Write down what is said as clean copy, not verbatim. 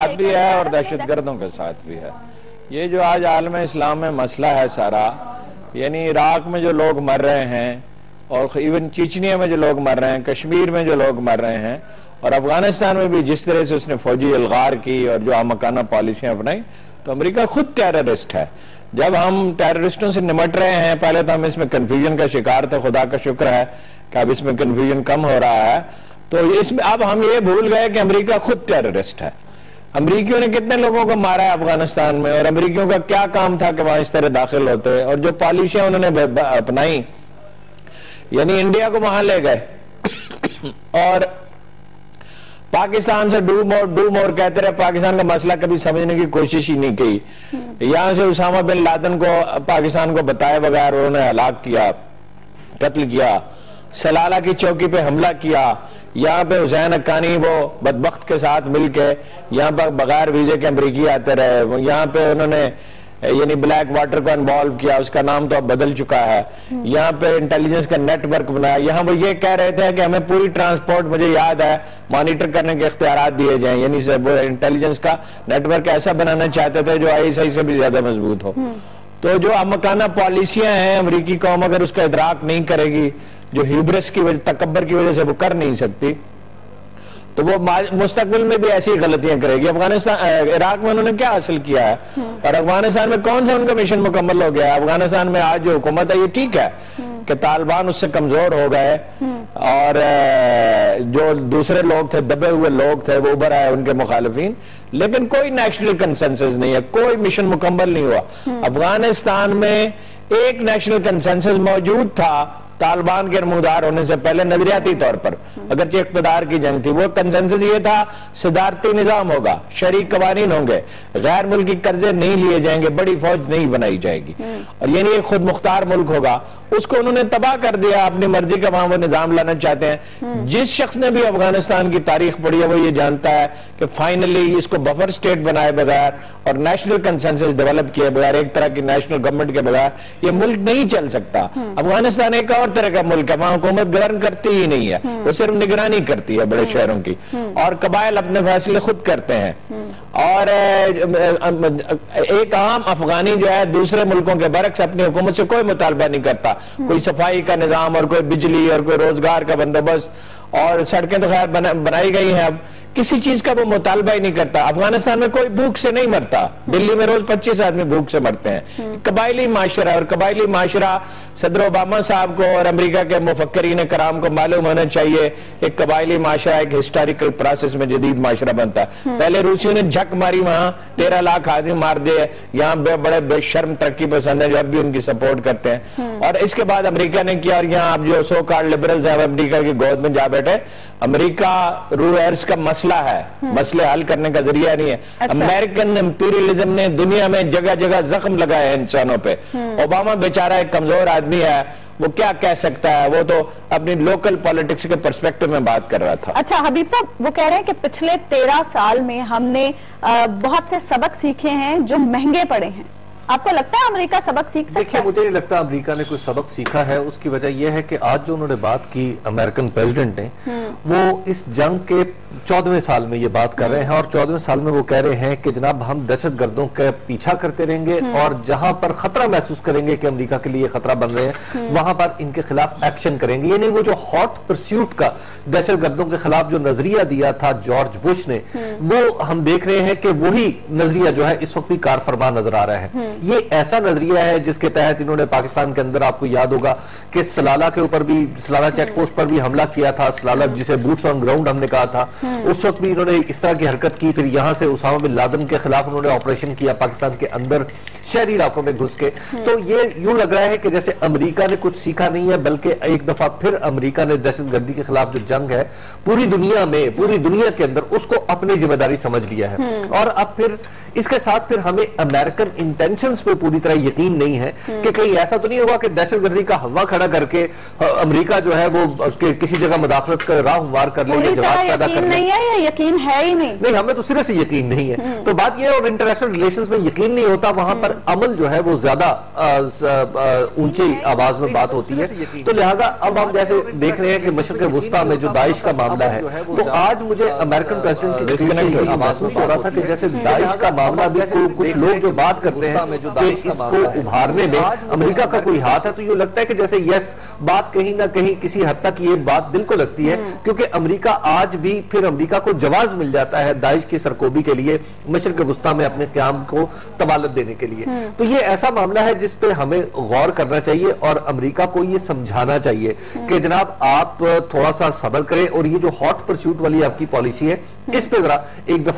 साथ भी है और दहशतगर्दों के साथ भी है। ये जो आज आलम इस्लाम में मसला है सारा, यानी इराक में जो लोग मर रहे हैं और इवन चीचनिया में जो लोग मर रहे हैं, कश्मीर में जो लोग मर रहे हैं और अफगानिस्तान में भी जिस तरह से उसने फौजी अलगार की और जो आमकाना पॉलिसियां अपनाई, तो अमेरिका खुद टेररिस्ट है। जब हम टेररिस्टों से निमट रहे हैं, पहले तो हम इसमें कंफ्यूजन का शिकार थे, खुदा का शुक्र है कि अब इसमें कंफ्यूजन कम हो रहा है। तो इसमें अब हम ये भूल गए कि अमेरिका खुद टेररिस्ट है। अमरीकियों ने कितने लोगों को मारा है अफगानिस्तान में, और अमरीकियों का क्या काम था कि वहां इस तरह दाखिल होते हैं, और जो पॉलिसियां उन्होंने अपनाई, यानी इंडिया को वहां ले गए और पाकिस्तान से डू मोर कहते रहे, पाकिस्तान का मसला कभी समझने की कोशिश ही नहीं की। यहां से उसामा बिन लादेन को पाकिस्तान को बताए बगैर उन्होंने हलाक किया, कत्ल किया, सलाला की चौकी पे हमला किया, यहाँ पे हुसैन हक्कानी वो बदबख्त के साथ मिलके यहाँ पर बगैर वीजे के अमरीकी आते रहे, यहाँ पे उन्होंने यानी ब्लैक वाटर को इन्वॉल्व किया, उसका नाम तो अब बदल चुका है। यहाँ पे इंटेलिजेंस का नेटवर्क बनाया, यहाँ वो ये कह रहे थे कि हमें पूरी ट्रांसपोर्ट, मुझे याद है, मॉनिटर करने के इख्तियारात दिए जाएं, यानी वो इंटेलिजेंस का नेटवर्क ऐसा बनाना चाहते थे जो ISI से भी ज्यादा मजबूत हो। तो जो अमकाना पॉलिसियां हैं, अमरीकी कौम अगर उसका इदराक नहीं करेगी, जो ह्यूब्रिस की वजह, तकब्बर की वजह से वो कर नहीं सकती, तो वो मुस्तकबिल में भी ऐसी गलतियां करेगी। अफगानिस्तान, इराक में उन्होंने क्या हासिल किया है और अफगानिस्तान में कौन सा उनका मिशन मुकम्मल हो गया है? अफगानिस्तान में आज जो हुकूमत है, ये ठीक है कि तालिबान उससे कमजोर हो गए और जो दूसरे लोग थे, दबे हुए लोग थे, वो उभर आए उनके मुखालिफिन, लेकिन कोई नेशनल कंसेंसस नहीं है, कोई मिशन मुकम्मल नहीं हुआ। अफगानिस्तान में एक नेशनल कंसेंसस मौजूद था तालिबान के नमूदार होने से पहले, नजरियाती तौर पर, अगरचे इक़्तिदार की जंग थी, वो कंसेंसस ये था सदारती निजाम होगा, शरीक कवानीन होंगे, गैर मुल्की कर्जे नहीं लिए जाएंगे, बड़ी फौज नहीं बनाई जाएगी, और यानी एक खुद मुख्तार मुल्क होगा। उसको उन्होंने तबाह कर दिया, अपनी मर्जी का वहां वो निजाम लाना चाहते हैं। जिस शख्स ने भी अफगानिस्तान की तारीख पढ़ी है वो ये जानता है कि फाइनली इसको बफर स्टेट बनाए बगैर और नेशनल कंसेंसस डेवलप किए बगैर, एक तरह की नेशनल गवर्नमेंट के बगैर ये मुल्क नहीं चल सकता। अफगानिस्तान एक और तरह का मुल्क है, वहां हुकूमत गवर्न करती ही नहीं है, वो सिर्फ निगरानी करती है बड़े शहरों की, और कबाइल अपने फैसले खुद करते हैं। और एक आम अफगानी जो है दूसरे मुल्कों के बरक्स अपनी हुकूमत से कोई मुतालबा नहीं करता, कोई सफाई का निजाम और कोई बिजली और कोई रोजगार का बंदोबस्त, और सड़कें तो खैर बनाई गई हैं, अब किसी चीज का वो मुतालबा ही नहीं करता। अफगानिस्तान में कोई भूख से नहीं मरता, दिल्ली में रोज 25 आदमी भूख से मरते हैं। कबायली माशरा, और कबायली माशरा सदर ओबामा साहब को और अमेरिका के मुफक्करीन कराम को मालूम होना चाहिए, एक कबायली माशरा एक हिस्टोरिकल प्रोसेस में जदीद माशरा बनता है। पहले रूसियों ने झक मारी, वहां 13 लाख आदमी मार दिए, यहाँ बड़े बेशर्म तरक्की पसंद है जो अब भी उनकी सपोर्ट करते हैं, और इसके बाद अमेरिका ने किया, और यहाँ अब जो सो कॉल्ड लिबरल्स हैं अमेरिका की गोद में जा बैठे। अमेरिका रूलर्स का मसला है, मसले हल करने का जरिया नहीं है। अमेरिकन इंपीरियलिज्म ने दुनिया में जगह जगह जख्म लगाए हैं इंसानों पे। ओबामा बेचारा एक कमजोर आदमी है, वो क्या कह सकता है, वो तो अपनी लोकल पॉलिटिक्स के पर्सपेक्टिव में बात कर रहा था। अच्छा हबीब साहब, वो कह रहे हैं कि पिछले 13 साल में हमने बहुत से सबक सीखे हैं जो महंगे पड़े हैं। आपको लगता है अमेरिका सबक सीख सकता है? देखिए, मुझे नहीं लगता अमेरिका ने कोई सबक सीखा है। उसकी वजह यह है कि आज जो उन्होंने बात की अमेरिकन प्रेसिडेंट ने, वो इस जंग के 14वें साल में ये बात कर रहे हैं, और 14वें साल में वो कह रहे हैं कि जनाब हम दहशतगर्दों का पीछा करते रहेंगे, और जहां पर खतरा महसूस करेंगे कि अमेरिका के लिए खतरा बन रहे हैं, वहां पर इनके खिलाफ एक्शन करेंगे। यानी वो जो हॉट परस्यूट का दहशतगर्दों के खिलाफ जो नजरिया दिया था जॉर्ज बुश ने, वो हम देख रहे हैं कि वही नजरिया जो है इस वक्त भी कार फरमा नजर आ रहा है। ये ऐसा नजरिया है जिसके तहत इन्होंने पाकिस्तान के अंदर, आपको याद होगा कि सलाला के ऊपर भी, सलाला चेक पोस्ट पर भी हमला किया था, सलाला जिसे बूट्स ऑन ग्राउंड हमने कहा था, उस वक्त भी इन्होंने इस तरह की हरकत की। फिर यहां से उसामा बिन लादेन के खिलाफ उन्होंने ऑपरेशन किया पाकिस्तान के अंदर शहरी इलाकों में घुस के। तो ये यूं लग रहा है कि जैसे अमेरिका ने कुछ सीखा नहीं है, बल्कि एक दफा फिर अमेरिका ने दहशतगर्दी के खिलाफ जो जंग है पूरी दुनिया में, पूरी दुनिया के अंदर, उसको अपनी जिम्मेदारी समझ लिया है। और अब फिर इसके साथ फिर हमें अमेरिकन इंटेंशन इंटेलिजेंस पे पूरी तरह यकीन नहीं है कि कहीं ऐसा तो नहीं होगा कि दहशतगर्दी का हवा खड़ा करके अमेरिका जो है वो किसी जगह मुदाखलत कर राह हमवार कर ले, जवाब पैदा कर ले। नहीं है या यकीन है ही नहीं, हमें तो सिरे से यकीन नहीं है। तो बात यह, और इंटरनेशनल रिलेशंस में यकीन नहीं होता, वहां पर अमल जो है वो ज्यादा ऊंची आवाज में बात होती है। तो लिहाजा अब हम जैसे देख रहे हैं कि मशरिक़ वुस्ता में जो दाइश का मामला है, तो आज मुझे अमेरिकन प्रेसिडेंट की महसूस हो रहा था कि जैसे दाइश का मामला भी कुछ लोग जो बात करते हैं जो दाइश इसको उभारने में अमेरिका का कोई हाथ है, तो ये लगता है कि जैसे यस बात कहीं ना कहीं किसी हद तक ये बात दिल को लगती है, क्योंकि अमेरिका आज भी फिर अमेरिका को जवाब मिल जाता है दाइश की सरकोबी के लिए, मशरिक़ वुस्ता में अपने क़याम को तबालत देने के लिए। तो ये ऐसा मामला है जिस पे हमें गौर करना चाहिए और अमेरिका को ये समझाना चाहिए कि जनाब आप थोड़ा सा सब्र करें और ये जो हॉट परस्यूट वाली आपकी पॉलिसी है इस पे जरा एक दफा